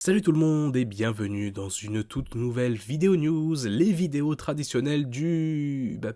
Salut tout le monde et bienvenue dans une toute nouvelle vidéo news, les vidéos traditionnelles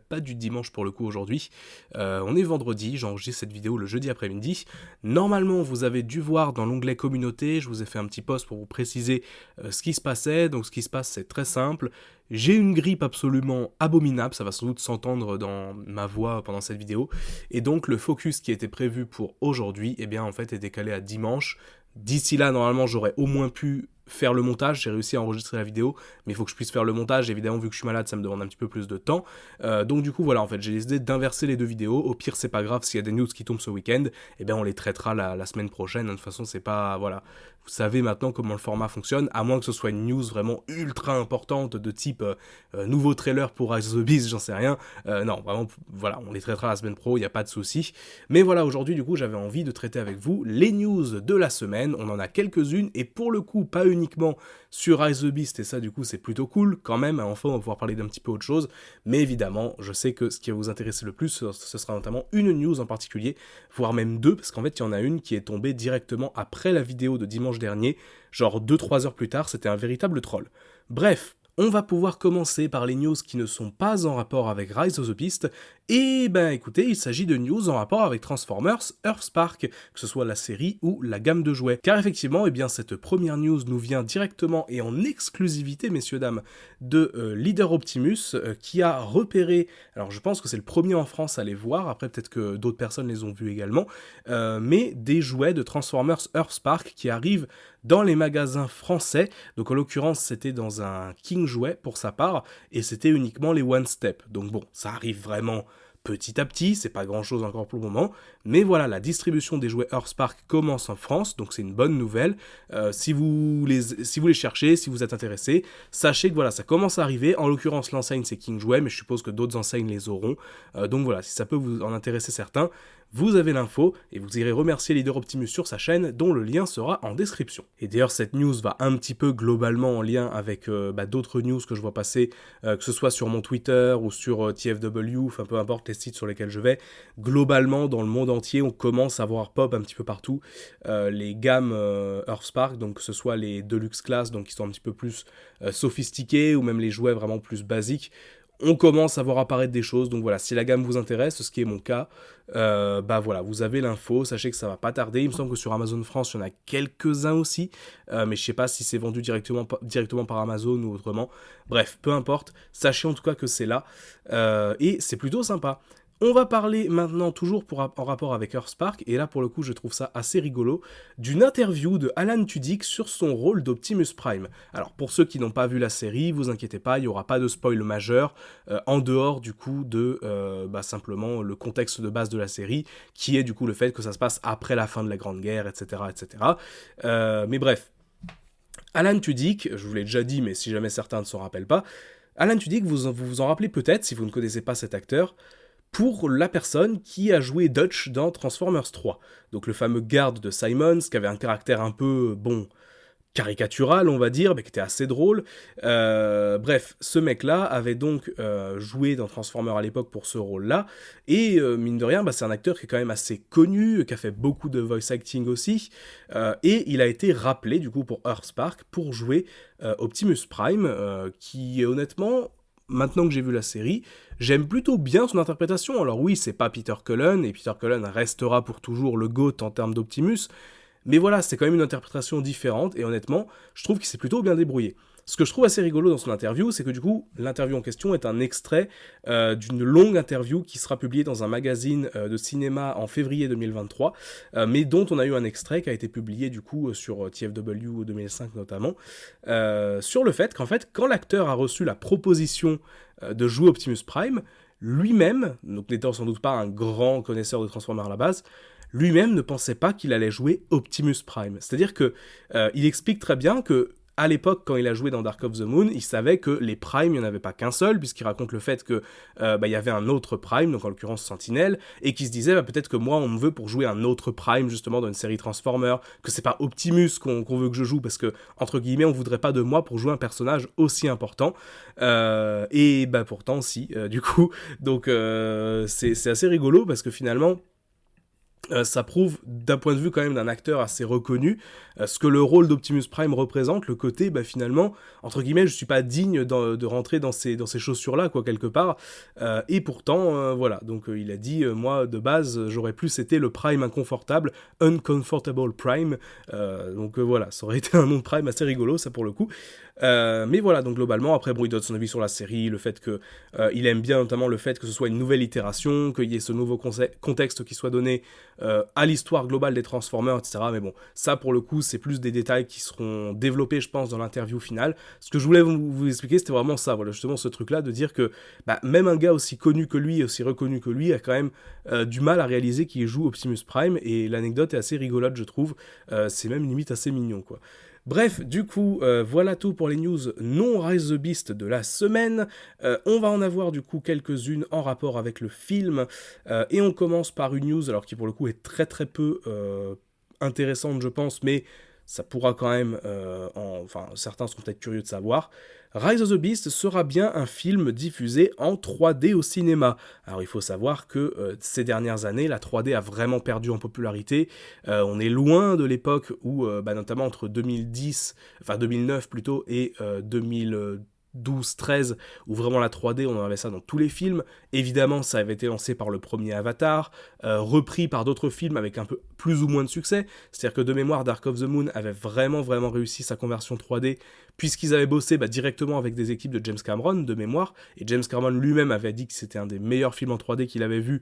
pas du dimanche pour le coup aujourd'hui. On est vendredi, j'enregistre cette vidéo le jeudi après-midi. Normalement vous avez dû voir dans l'onglet communauté, je vous ai fait un petit post pour vous préciser ce qui se passait. Donc ce qui se passe c'est très simple. J'ai une grippe absolument abominable, ça va sans doute s'entendre dans ma voix pendant cette vidéo. Et donc le focus qui était prévu pour aujourd'hui, eh bien en fait est décalé à dimanche. D'ici là, normalement, j'aurais au moins pu faire le montage. J'ai réussi à enregistrer la vidéo, mais il faut que je puisse faire le montage. Évidemment, vu que je suis malade, ça me demande un petit peu plus de temps. Donc du coup, voilà, en fait, j'ai décidé d'inverser les deux vidéos. Au pire, c'est pas grave s'il y a des news qui tombent ce week-end. Eh bien, on les traitera la semaine prochaine. De toute façon, c'est pas... Voilà. Vous savez maintenant comment le format fonctionne, à moins que ce soit une news vraiment ultra importante de type nouveau trailer pour Rise of the Beast, j'en sais rien. Non, vraiment, voilà, on les traitera la semaine pro, il n'y a pas de souci. Mais voilà, aujourd'hui, du coup, j'avais envie de traiter avec vous les news de la semaine. On en a quelques-unes, et pour le coup, pas uniquement sur Rise of the Beast, et ça, du coup, c'est plutôt cool, quand même. Enfin, on va pouvoir parler d'un petit peu autre chose. Mais évidemment, je sais que ce qui va vous intéresser le plus, ce sera notamment une news en particulier, voire même deux, parce qu'en fait, il y en a une qui est tombée directement après la vidéo de dimanche dernier, genre 2-3 heures plus tard, c'était un véritable troll. Bref, on va pouvoir commencer par les news qui ne sont pas en rapport avec Rise of the Beast, et ben écoutez, il s'agit de news en rapport avec Transformers Earthspark, que ce soit la série ou la gamme de jouets. Car effectivement, eh bien cette première news nous vient directement et en exclusivité, messieurs dames, de Leader Optimus, qui a repéré, alors je pense que c'est le premier en France à les voir, après peut-être que d'autres personnes les ont vus également, mais des jouets de Transformers Earthspark qui arrivent dans les magasins français. Donc en l'occurrence, c'était dans un King Jouet pour sa part, et c'était uniquement les One Step. Donc bon, ça arrive vraiment petit à petit, c'est pas grand chose encore pour le moment, mais voilà, la distribution des jouets Earthspark commence en France, donc c'est une bonne nouvelle. Si vous les cherchez, si vous êtes intéressé, sachez que voilà, ça commence à arriver. En l'occurrence, l'enseigne c'est King Jouet, mais je suppose que d'autres enseignes les auront. Donc voilà, si ça peut vous en intéresser certains, vous avez l'info, et vous irez remercier Leader Optimus sur sa chaîne, dont le lien sera en description. Et d'ailleurs, cette news va un petit peu globalement en lien avec d'autres news que je vois passer, que ce soit sur mon Twitter ou sur TFW, enfin peu importe les sites sur lesquels je vais. Globalement, dans le monde entier, on commence à voir pop un petit peu partout les gammes Earthspark, donc que ce soit les Deluxe Class, donc qui sont un petit peu plus sophistiqués, ou même les jouets vraiment plus basiques. On commence à voir apparaître des choses, donc voilà, si la gamme vous intéresse, ce qui est mon cas, voilà, vous avez l'info, sachez que ça va pas tarder. Il me semble que sur Amazon France, il y en a quelques-uns aussi, mais je sais pas si c'est vendu directement par Amazon ou autrement. Bref, peu importe, sachez en tout cas que c'est là, et c'est plutôt sympa. On va parler maintenant, toujours en rapport avec Earthspark, et là pour le coup je trouve ça assez rigolo, d'une interview de Alan Tudyk sur son rôle d'Optimus Prime. Alors pour ceux qui n'ont pas vu la série, vous inquiétez pas, il n'y aura pas de spoil majeur, en dehors du coup de simplement le contexte de base de la série, qui est du coup le fait que ça se passe après la fin de la Grande Guerre, etc. etc. Mais bref, Alan Tudyk, je vous l'ai déjà dit, mais si jamais certains ne s'en rappellent pas, Alan Tudyk, vous vous en rappelez peut-être si vous ne connaissez pas cet acteur, pour la personne qui a joué Dutch dans Transformers 3. Donc le fameux garde de Simons, qui avait un caractère un peu, caricatural, on va dire, mais qui était assez drôle. Bref, ce mec-là avait donc joué dans Transformers à l'époque pour ce rôle-là, et mine de rien, c'est un acteur qui est quand même assez connu, qui a fait beaucoup de voice acting aussi, et il a été rappelé, du coup, pour Earthspark, pour jouer Optimus Prime, qui est honnêtement... Maintenant que j'ai vu la série, j'aime plutôt bien son interprétation. Alors oui, c'est pas Peter Cullen, et Peter Cullen restera pour toujours le GOAT en termes d'Optimus, mais voilà, c'est quand même une interprétation différente, et honnêtement, je trouve qu'il s'est plutôt bien débrouillé. Ce que je trouve assez rigolo dans son interview, c'est que du coup, l'interview en question est un extrait d'une longue interview qui sera publiée dans un magazine de cinéma en février 2023, mais dont on a eu un extrait qui a été publié du coup sur TFW 2005 notamment, sur le fait qu'en fait, quand l'acteur a reçu la proposition de jouer Optimus Prime, lui-même, donc n'étant sans doute pas un grand connaisseur de Transformers à la base, lui-même ne pensait pas qu'il allait jouer Optimus Prime. C'est-à-dire que il explique très bien que à l'époque, quand il a joué dans Dark of the Moon, il savait que les Primes, il n'y en avait pas qu'un seul, puisqu'il raconte le fait que il y avait un autre Prime, donc en l'occurrence Sentinelle, et qu'il se disait peut-être que moi on me veut pour jouer un autre Prime justement dans une série Transformers, que c'est pas Optimus qu'on veut que je joue, parce que entre guillemets on voudrait pas de moi pour jouer un personnage aussi important, et pourtant si, du coup, donc c'est assez rigolo parce que finalement Ça prouve d'un point de vue quand même d'un acteur assez reconnu ce que le rôle d'Optimus Prime représente, le côté finalement entre guillemets je suis pas digne de rentrer dans ces chaussures là quoi quelque part, et pourtant voilà donc il a dit moi de base j'aurais plus été le Prime inconfortable, Uncomfortable Prime, donc voilà ça aurait été un nom de Prime assez rigolo ça pour le coup. Mais voilà, donc globalement, après, bon, il donne son avis sur la série, le fait que il aime bien notamment le fait que ce soit une nouvelle itération, qu'il y ait ce nouveau contexte qui soit donné à l'histoire globale des Transformers, etc. Mais bon, ça pour le coup, c'est plus des détails qui seront développés, je pense, dans l'interview finale. Ce que je voulais vous expliquer, c'était vraiment ça, voilà, justement ce truc-là, de dire que même un gars aussi connu que lui, aussi reconnu que lui, a quand même du mal à réaliser qu'il joue Optimus Prime, et l'anecdote est assez rigolote, je trouve. C'est même limite assez mignon, quoi. Bref, du coup, voilà tout pour les news non Rise the Beast de la semaine. On va en avoir du coup quelques-unes en rapport avec le film. Et on commence par une news, alors qui pour le coup est très très peu intéressante je pense, mais ça pourra quand même, enfin certains sont peut-être curieux de savoir. Rise of the Beast sera bien un film diffusé en 3D au cinéma. Alors il faut savoir que ces dernières années, la 3D a vraiment perdu en popularité. On est loin de l'époque où, notamment entre 2009 plutôt, et 2012-13, où vraiment la 3D, on en avait ça dans tous les films. Évidemment, ça avait été lancé par le premier Avatar, repris par d'autres films avec un peu plus ou moins de succès. C'est-à-dire que de mémoire, Dark of the Moon avait vraiment réussi sa conversion 3D, puisqu'ils avaient bossé directement avec des équipes de James Cameron, de mémoire, et James Cameron lui-même avait dit que c'était un des meilleurs films en 3D qu'il avait vu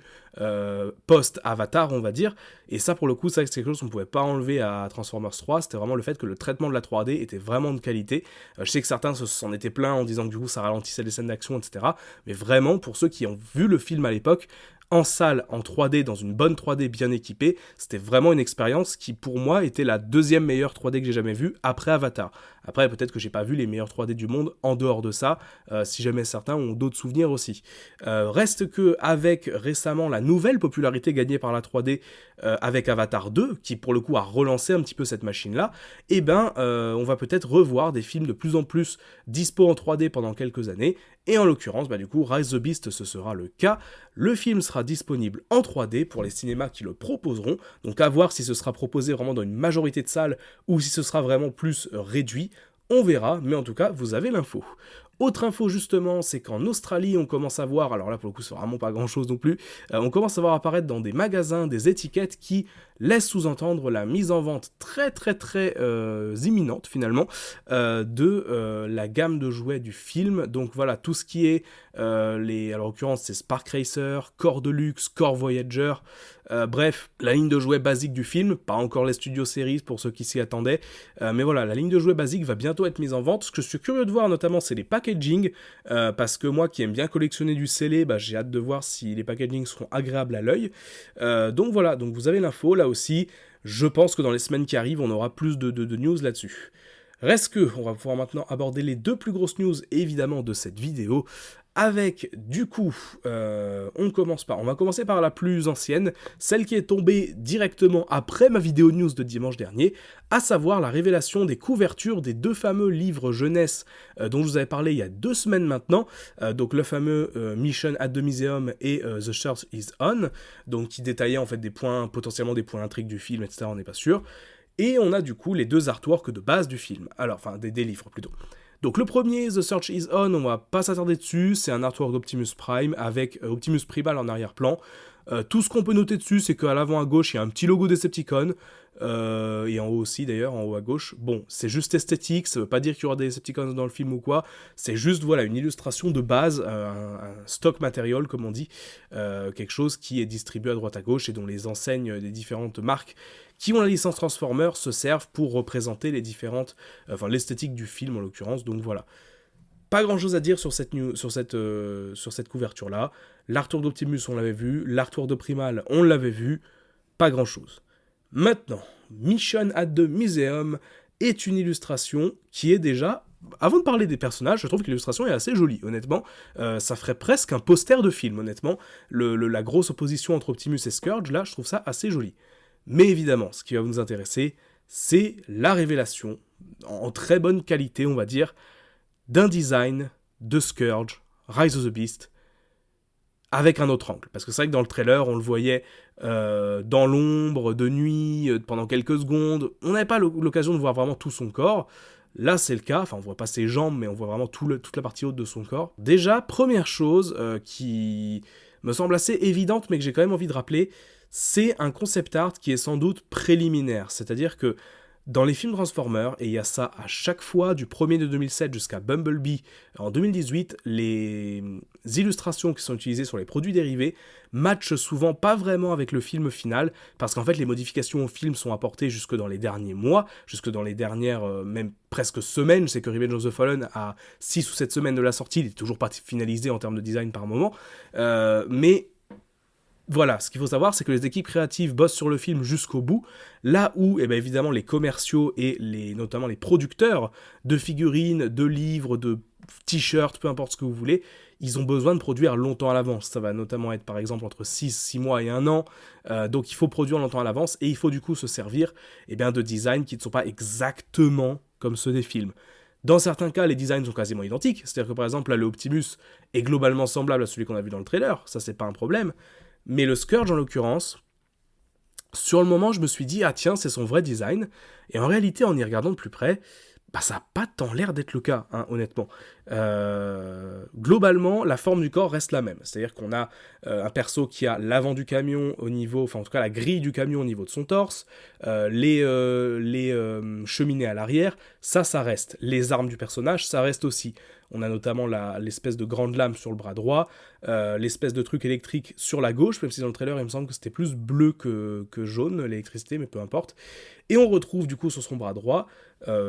post-Avatar, on va dire, et ça pour le coup, c'est quelque chose qu'on ne pouvait pas enlever à Transformers 3, c'était vraiment le fait que le traitement de la 3D était vraiment de qualité. Je sais que certains s'en étaient plaints en disant que du coup ça ralentissait les scènes d'action, etc., mais vraiment, pour ceux qui ont vu le film à l'époque, en salle, en 3D, dans une bonne 3D bien équipée, c'était vraiment une expérience qui, pour moi, était la deuxième meilleure 3D que j'ai jamais vue, après Avatar. Après, peut-être que j'ai pas vu les meilleures 3D du monde en dehors de ça, si jamais certains ont d'autres souvenirs aussi. Reste que, avec récemment la nouvelle popularité gagnée par la 3D, avec Avatar 2, qui pour le coup a relancé un petit peu cette machine-là, on va peut-être revoir des films de plus en plus dispo en 3D pendant quelques années, et en l'occurrence, du coup, Rise the Beast, ce sera le cas. Le film sera disponible en 3D pour les cinémas qui le proposeront, donc à voir si ce sera proposé vraiment dans une majorité de salles ou si ce sera vraiment plus réduit, on verra, mais en tout cas, vous avez l'info. Autre info justement, c'est qu'en Australie, on commence à voir, alors là pour le coup c'est vraiment pas grand chose non plus, on commence à voir apparaître dans des magasins des étiquettes qui laissent sous-entendre la mise en vente très imminente finalement de la gamme de jouets du film. Donc voilà, tout ce qui est alors en l'occurrence c'est Spark Racer, Core Deluxe, Core Voyager, bref, la ligne de jouets basique du film, pas encore les Studio Series pour ceux qui s'y attendaient, mais voilà, la ligne de jouets basique va bientôt être mise en vente. Ce que je suis curieux de voir notamment, c'est les packaging, parce que moi qui aime bien collectionner du scellé, j'ai hâte de voir si les packaging seront agréables à l'œil. Donc voilà, donc vous avez l'info, là aussi, je pense que dans les semaines qui arrivent, on aura plus de news là-dessus. Reste que, on va pouvoir maintenant aborder les deux plus grosses news, évidemment, de cette vidéo, avec, du coup, on va commencer par la plus ancienne, celle qui est tombée directement après ma vidéo news de dimanche dernier, à savoir la révélation des couvertures des deux fameux livres jeunesse dont je vous avais parlé il y a 2 semaines maintenant, donc le fameux Mission at the Museum et The Search is On, donc qui détaillait en fait potentiellement des points d'intrigue du film, etc., on n'est pas sûr, et on a du coup les deux artworks de base du film, alors, enfin des livres plutôt. Donc le premier, The Search is On, on va pas s'attarder dessus, c'est un artwork d'Optimus Prime avec Optimus Primal en arrière-plan. Tout ce qu'on peut noter dessus, c'est qu'à l'avant à gauche, il y a un petit logo Decepticon, et en haut aussi d'ailleurs, en haut à gauche. Bon, c'est juste esthétique, ça veut pas dire qu'il y aura des Decepticons dans le film ou quoi, c'est juste voilà une illustration de base, un stock material comme on dit, quelque chose qui est distribué à droite à gauche et dont les enseignes des différentes marques qui ont la licence Transformers se servent pour représenter l'esthétique du film en l'occurrence, donc voilà. Pas grand chose à dire sur cette couverture-là. L'artwork d'Optimus, on l'avait vu. L'artwork de Primal, on l'avait vu. Pas grand chose. Maintenant, Mission at the Museum est une illustration qui est déjà... Avant de parler des personnages, je trouve que l'illustration est assez jolie, honnêtement. Ça ferait presque un poster de film, honnêtement. La grosse opposition entre Optimus et Scourge, là, je trouve ça assez joli. Mais évidemment, ce qui va nous intéresser, c'est la révélation, en très bonne qualité, on va dire, d'un design de Scourge, Rise of the Beast, avec un autre angle. Parce que c'est vrai que dans le trailer, on le voyait dans l'ombre, de nuit, pendant quelques secondes. On n'avait pas l'occasion de voir vraiment tout son corps. Là, c'est le cas. Enfin, on voit pas ses jambes, mais on voit vraiment toute la partie haute de son corps. Déjà, première chose qui me semble assez évidente, mais que j'ai quand même envie de rappeler, c'est un concept art qui est sans doute préliminaire. C'est-à-dire que dans les films Transformers, et il y a ça à chaque fois, du premier de 2007 jusqu'à Bumblebee en 2018, les illustrations qui sont utilisées sur les produits dérivés matchent souvent pas vraiment avec le film final, parce qu'en fait les modifications au film sont apportées jusque dans les derniers mois, jusque dans les dernières même presque semaines. Je sais que Revenge of the Fallen a 6 ou 7 semaines de la sortie, il est toujours pas finalisé en termes de design par moment, mais voilà, ce qu'il faut savoir, c'est que les équipes créatives bossent sur le film jusqu'au bout, là où, eh bien, évidemment, les commerciaux et notamment les producteurs de figurines, de livres, de t-shirts, peu importe ce que vous voulez, ils ont besoin de produire longtemps à l'avance. Ça va notamment être, par exemple, entre 6 mois et 1 an, donc il faut produire longtemps à l'avance, et il faut du coup se servir de designs qui ne sont pas exactement comme ceux des films. Dans certains cas, les designs sont quasiment identiques, c'est-à-dire que par exemple, là, le Optimus est globalement semblable à celui qu'on a vu dans le trailer, ça c'est pas un problème. Mais le Scourge, en l'occurrence, sur le moment, je me suis dit, ah tiens, c'est son vrai design. Et en réalité, en y regardant de plus près, ça n'a pas tant l'air d'être le cas, hein, honnêtement. Globalement, la forme du corps reste la même. C'est-à-dire qu'on a un perso qui a l'avant du camion au niveau, enfin en tout cas la grille du camion au niveau de son torse, les cheminées à l'arrière, ça reste. Les armes du personnage, ça reste aussi. On a notamment l'espèce de grande lame sur le bras droit, l'espèce de truc électrique sur la gauche, même si dans le trailer il me semble que c'était plus bleu que jaune, l'électricité, mais peu importe. Et on retrouve du coup sur son bras droit,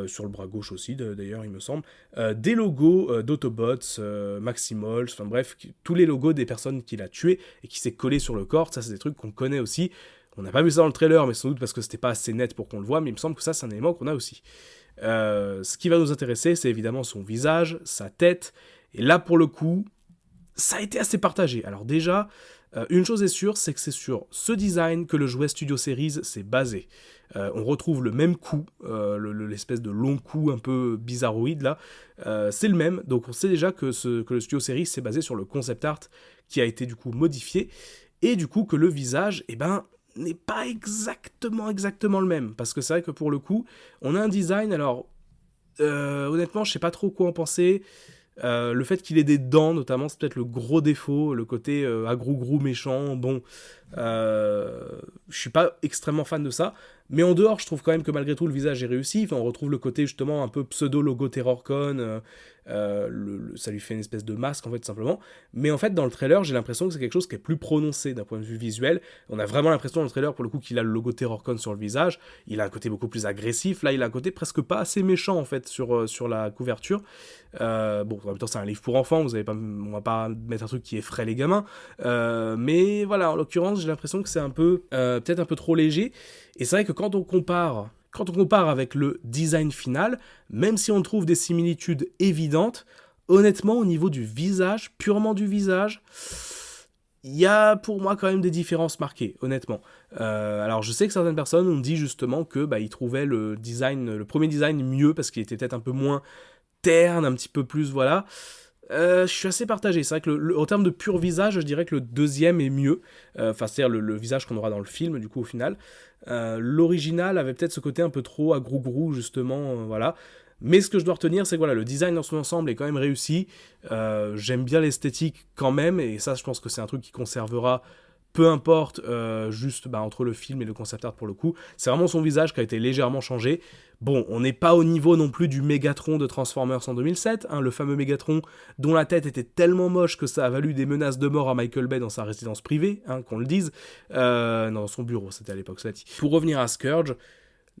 sur le bras gauche aussi d'ailleurs il me semble, des logos d'Autobots, Maximals, enfin bref, tous les logos des personnes qu'il a tuées et qui s'est collé sur le corps. Ça c'est des trucs qu'on connaît aussi. On n'a pas vu ça dans le trailer, mais sans doute parce que c'était pas assez net pour qu'on le voit, mais il me semble que ça c'est un élément qu'on a aussi. Ce qui va nous intéresser, c'est évidemment son visage, sa tête, et là pour le coup, ça a été assez partagé. Alors déjà, une chose est sûre, c'est que c'est sur ce design que le jouet Studio Series s'est basé. On retrouve le même coup, l'espèce de long coup un peu bizarroïde là, c'est le même, donc on sait déjà que le Studio Series s'est basé sur le concept art qui a été du coup modifié, et du coup que le visage, n'est pas exactement le même, parce que c'est vrai que pour le coup, on a un design, alors honnêtement je sais pas trop quoi en penser. Le fait qu'il ait des dents notamment, c'est peut-être le gros défaut, le côté agrou-grou méchant, bon, je suis pas extrêmement fan de ça, mais en dehors je trouve quand même que malgré tout le visage est réussi. Enfin, on retrouve le côté justement un peu pseudo logo TerrorCon, ça lui fait une espèce de masque en fait simplement, mais en fait dans le trailer j'ai l'impression que c'est quelque chose qui est plus prononcé d'un point de vue visuel. On a vraiment l'impression dans le trailer pour le coup qu'il a le logo TerrorCon sur le visage, il a un côté beaucoup plus agressif, là il a un côté presque pas assez méchant en fait sur la couverture. Bon, en même temps c'est un livre pour enfants, on va pas mettre un truc qui effraie les gamins, mais voilà, en l'occurrence j'ai l'impression que c'est un peu peut-être un peu trop léger, et c'est vrai que quand on compare avec le design final, même si on trouve des similitudes évidentes, honnêtement au niveau du visage, purement du visage, il y a pour moi quand même des différences marquées, honnêtement. Alors je sais que certaines personnes ont dit justement que ils trouvaient le premier design mieux parce qu'il était peut-être un peu moins terne, un petit peu plus, voilà. Je suis assez partagé. C'est vrai que en termes de pur visage, je dirais que le deuxième est mieux. C'est-à-dire le visage qu'on aura dans le film, du coup, au final. L'original avait peut-être ce côté un peu trop agrou-grou, justement, voilà. Mais ce que je dois retenir, c'est que voilà, le design dans son ensemble est quand même réussi. J'aime bien l'esthétique quand même, et ça, je pense que c'est un truc qui conservera peu importe, juste entre le film et le concept art pour le coup. C'est vraiment son visage qui a été légèrement changé. Bon, on n'est pas au niveau non plus du Mégatron de Transformers en 2007, le fameux Mégatron dont la tête était tellement moche que ça a valu des menaces de mort à Michael Bay dans sa résidence privée, qu'on le dise. Non, dans son bureau, c'était à l'époque, cela dit. Pour revenir à Scourge,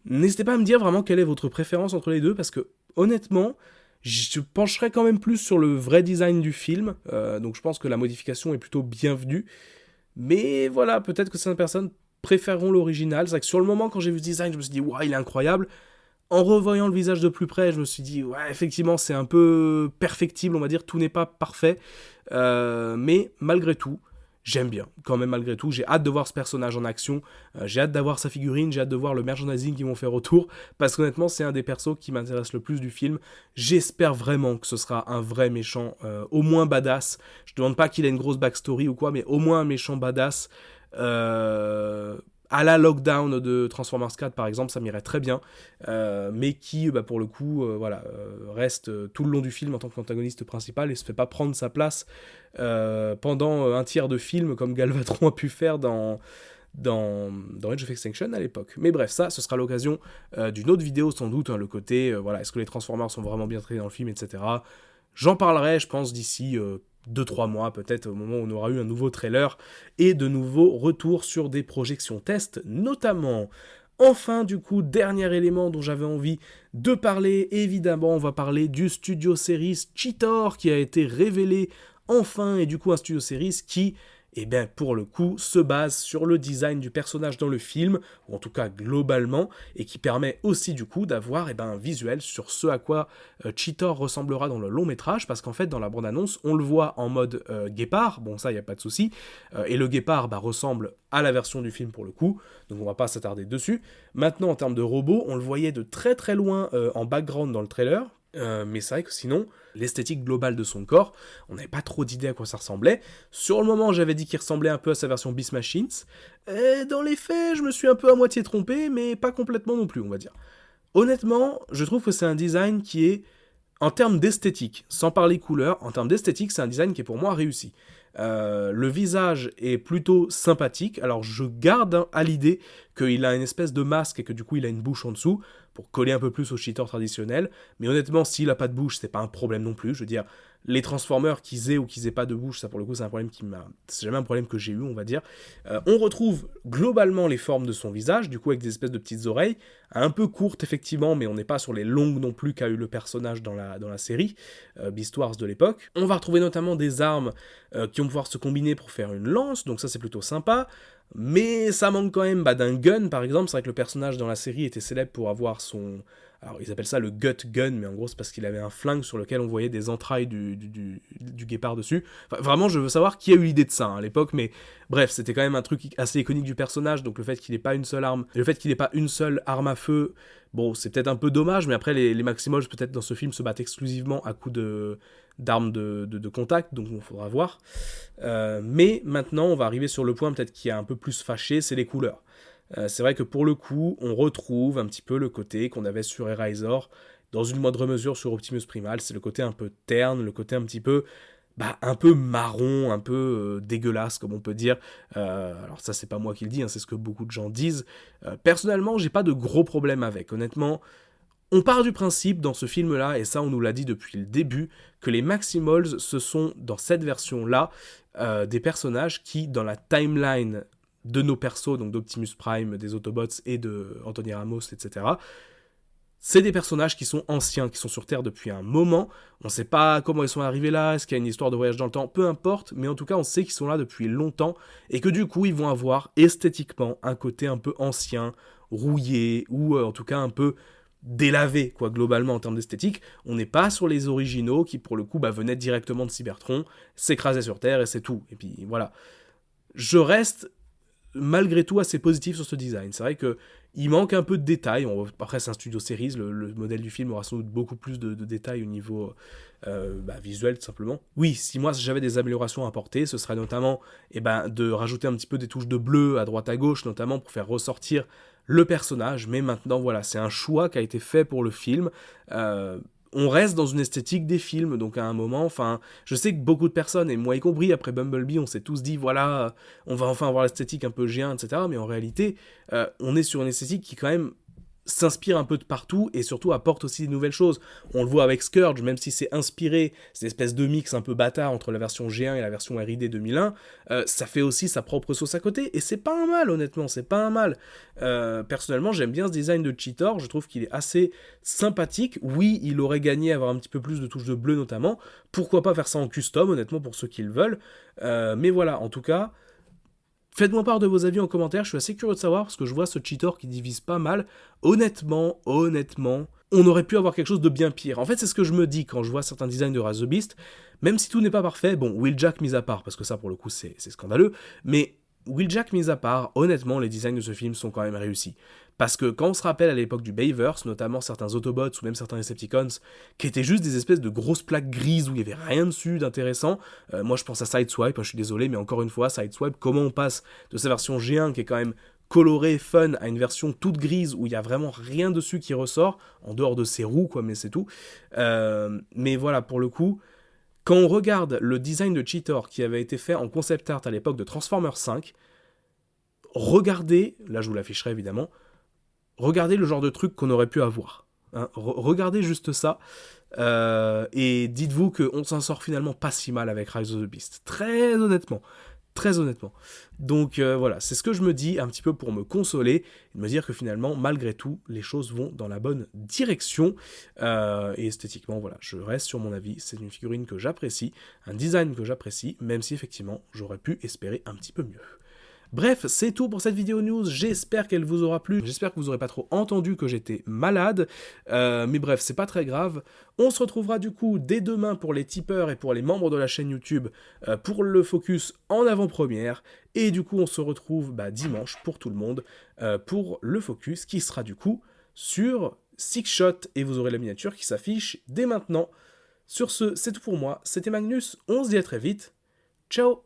n'hésitez pas à me dire vraiment quelle est votre préférence entre les deux, parce que honnêtement, je pencherais quand même plus sur le vrai design du film, donc je pense que la modification est plutôt bienvenue. Mais voilà, peut-être que certaines personnes préféreront l'original. C'est vrai que sur le moment, quand j'ai vu ce design, je me suis dit, ouais, il est incroyable. En revoyant le visage de plus près, je me suis dit, ouais, effectivement, c'est un peu perfectible, on va dire, tout n'est pas parfait. Mais malgré tout, j'aime bien, quand même malgré tout. J'ai hâte de voir ce personnage en action, j'ai hâte d'avoir sa figurine, j'ai hâte de voir le merchandising qu'ils vont faire autour, parce qu'honnêtement, c'est un des persos qui m'intéresse le plus du film. J'espère vraiment que ce sera un vrai méchant, au moins badass. Je demande pas qu'il ait une grosse backstory ou quoi, mais au moins un méchant badass. À la Lockdown de Transformers 4 par exemple, ça m'irait très bien, mais qui pour le coup reste tout le long du film en tant qu'antagoniste principal et se fait pas prendre sa place pendant un tiers de film comme Galvatron a pu faire dans Age of Extinction à l'époque. Mais bref, ça, ce sera l'occasion d'une autre vidéo sans doute, hein, le côté, est-ce que les Transformers sont vraiment bien traités dans le film, etc. J'en parlerai, je pense, d'ici 2-3 mois, peut-être, au moment où on aura eu un nouveau trailer et de nouveaux retours sur des projections tests, notamment. Enfin, du coup, dernier élément dont j'avais envie de parler, évidemment, on va parler du Studio Series Cheetor qui a été révélé enfin, et du coup, un Studio Series qui, pour le coup, se base sur le design du personnage dans le film, ou en tout cas globalement, et qui permet aussi du coup d'avoir un visuel sur ce à quoi Cheetor ressemblera dans le long métrage, parce qu'en fait dans la bande-annonce, on le voit en mode guépard, bon ça y a pas de souci, et le guépard ressemble à la version du film pour le coup, donc on va pas s'attarder dessus. Maintenant en termes de robot, on le voyait de très très loin en background dans le trailer, mais c'est vrai que sinon, l'esthétique globale de son corps, on n'avait pas trop d'idée à quoi ça ressemblait. Sur le moment, j'avais dit qu'il ressemblait un peu à sa version Beast Machines. Et dans les faits, je me suis un peu à moitié trompé, mais pas complètement non plus, on va dire. Honnêtement, je trouve que c'est un design qui est, en termes d'esthétique, sans parler couleur, en termes d'esthétique, c'est un design qui est pour moi réussi. Le visage est plutôt sympathique, alors je garde à l'idée qu'il a une espèce de masque et que du coup il a une bouche en dessous, pour coller un peu plus au Cheetor traditionnel, mais honnêtement, s'il a pas de bouche, c'est pas un problème non plus, je veux dire, les Transformers qu'ils aient ou qu'ils aient pas de bouche, ça pour le coup c'est un problème c'est jamais un problème que j'ai eu, on va dire. On retrouve globalement les formes de son visage, du coup avec des espèces de petites oreilles, un peu courtes effectivement, mais on n'est pas sur les longues non plus qu'a eu le personnage dans la série, Beast Wars de l'époque. On va retrouver notamment des armes qui vont pouvoir se combiner pour faire une lance, donc ça c'est plutôt sympa. Mais ça manque quand même d'un gun, par exemple. C'est vrai que le personnage dans la série était célèbre pour avoir son... Alors, ils appellent ça le gut gun, mais en gros, c'est parce qu'il avait un flingue sur lequel on voyait des entrailles du guépard dessus. Enfin, vraiment, je veux savoir qui a eu l'idée de ça à l'époque, mais bref, c'était quand même un truc assez iconique du personnage, donc le fait qu'il n'ait pas une seule arme, le fait qu'il n'ait pas une seule arme à feu, bon, c'est peut-être un peu dommage, mais après, les Maximals, peut-être dans ce film, se battent exclusivement à coups d'armes de contact, donc il faudra voir. Mais maintenant, on va arriver sur le point peut-être qui a un peu plus fâché, c'est les couleurs. C'est vrai que pour le coup, on retrouve un petit peu le côté qu'on avait sur Eraser, dans une moindre mesure sur Optimus Primal, c'est le côté un peu terne, le côté un petit peu un peu marron, un peu dégueulasse, comme on peut dire. Alors ça, c'est pas moi qui le dis, hein, c'est ce que beaucoup de gens disent. Personnellement, j'ai pas de gros problèmes avec, honnêtement. On part du principe dans ce film-là, et ça on nous l'a dit depuis le début, que les Maximals, ce sont, dans cette version-là, des personnages qui, dans la timeline de nos persos, donc d'Optimus Prime, des Autobots et de Anthony Ramos, etc., c'est des personnages qui sont anciens, qui sont sur Terre depuis un moment. On ne sait pas comment ils sont arrivés là, est-ce qu'il y a une histoire de voyage dans le temps, peu importe, mais en tout cas on sait qu'ils sont là depuis longtemps, et que du coup ils vont avoir esthétiquement un côté un peu ancien, rouillé, ou en tout cas un peu délavé, quoi, globalement en termes d'esthétique. On n'est pas sur les originaux qui pour le coup venaient directement de Cybertron, s'écrasaient sur Terre et c'est tout. Et puis voilà. Je reste malgré tout assez positif sur ce design. C'est vrai que il manque un peu de détails. Après, c'est un studio series, le modèle du film aura sans doute beaucoup plus de détails au niveau visuel, tout simplement. Oui, si moi j'avais des améliorations à apporter, ce serait notamment de rajouter un petit peu des touches de bleu à droite à gauche, notamment pour faire ressortir le personnage. Mais maintenant, voilà, c'est un choix qui a été fait pour le film. On reste dans une esthétique des films, donc à un moment, enfin, je sais que beaucoup de personnes, et moi y compris, après Bumblebee, on s'est tous dit, voilà, on va enfin avoir l'esthétique un peu géant, etc., mais en réalité, on est sur une esthétique qui quand même s'inspire un peu de partout, et surtout apporte aussi des nouvelles choses. On le voit avec Scourge, même si c'est inspiré, cette espèce de mix un peu bâtard entre la version G1 et la version RID 2001, ça fait aussi sa propre sauce à côté, et c'est pas un mal, honnêtement, c'est pas un mal. Personnellement, j'aime bien ce design de Cheetor, je trouve qu'il est assez sympathique. Oui, il aurait gagné à avoir un petit peu plus de touches de bleu notamment, pourquoi pas faire ça en custom, honnêtement, pour ceux qui le veulent, mais voilà, en tout cas, faites-moi part de vos avis en commentaire, je suis assez curieux de savoir, parce que je vois ce Cheetor qui divise pas mal. Honnêtement, on aurait pu avoir quelque chose de bien pire. En fait, c'est ce que je me dis quand je vois certains designs de Rise of the Beast, même si tout n'est pas parfait, bon, Wheeljack mis à part, parce que ça, pour le coup, c'est scandaleux, mais Wheeljack mis à part, honnêtement, les designs de ce film sont quand même réussis. Parce que quand on se rappelle à l'époque du Bayverse, notamment certains Autobots ou même certains Decepticons, qui étaient juste des espèces de grosses plaques grises où il n'y avait rien dessus d'intéressant, moi je pense à Sideswipe, je suis désolé, mais encore une fois, Sideswipe, comment on passe de sa version G1 qui est quand même colorée, fun, à une version toute grise où il n'y a vraiment rien dessus qui ressort, en dehors de ses roues, quoi, mais c'est tout. Mais voilà, pour le coup, quand on regarde le design de Cheetor qui avait été fait en concept art à l'époque de Transformers 5, regardez, là je vous l'afficherai évidemment, regardez le genre de truc qu'on aurait pu avoir. Hein. Regardez juste ça, et dites-vous qu'on s'en sort finalement pas si mal avec Rise of the Beast. Très honnêtement. Très honnêtement. Donc voilà, c'est ce que je me dis un petit peu pour me consoler, et me dire que finalement, malgré tout, les choses vont dans la bonne direction. Et esthétiquement, voilà, je reste sur mon avis, c'est une figurine que j'apprécie, un design que j'apprécie, même si effectivement, j'aurais pu espérer un petit peu mieux. Bref, c'est tout pour cette vidéo news, j'espère qu'elle vous aura plu, j'espère que vous n'aurez pas trop entendu que j'étais malade, mais bref, c'est pas très grave. On se retrouvera du coup dès demain pour les tipeurs et pour les membres de la chaîne YouTube pour le focus en avant-première, et du coup on se retrouve dimanche pour tout le monde pour le focus qui sera du coup sur Six Shot, et vous aurez la miniature qui s'affiche dès maintenant. Sur ce, c'est tout pour moi, c'était Magnus, on se dit à très vite, ciao.